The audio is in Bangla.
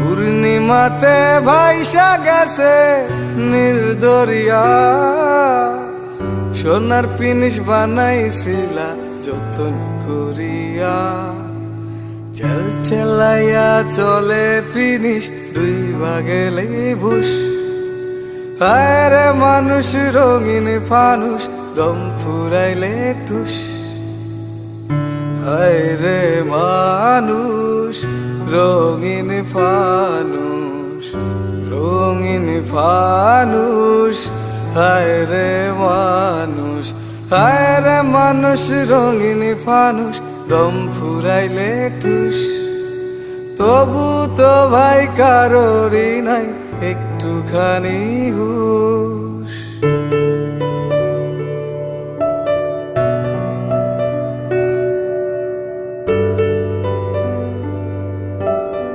পূর্ণিমাতে ভাইসা গেছে নীল দরিয়া, সোনার পিনিস বানাইছিলা যতন করিয়া। চেল চেলাইয়া চলে পিনিস দুই ভাগেলে ভুষ, হায় রে মানুষ রঙিন ফানুষ দম ফুরাইলে ঠুস। হায় রে মানুষ রঙিন ফানুষ, রঙিন ফানুষ। হায় রে মানুষ, হায় রে মানুষ রঙিন ফানুষ দম ফুরাইলে ঠুস। তবু তো ভাই কারোরই নাই একটুখানি হুশ।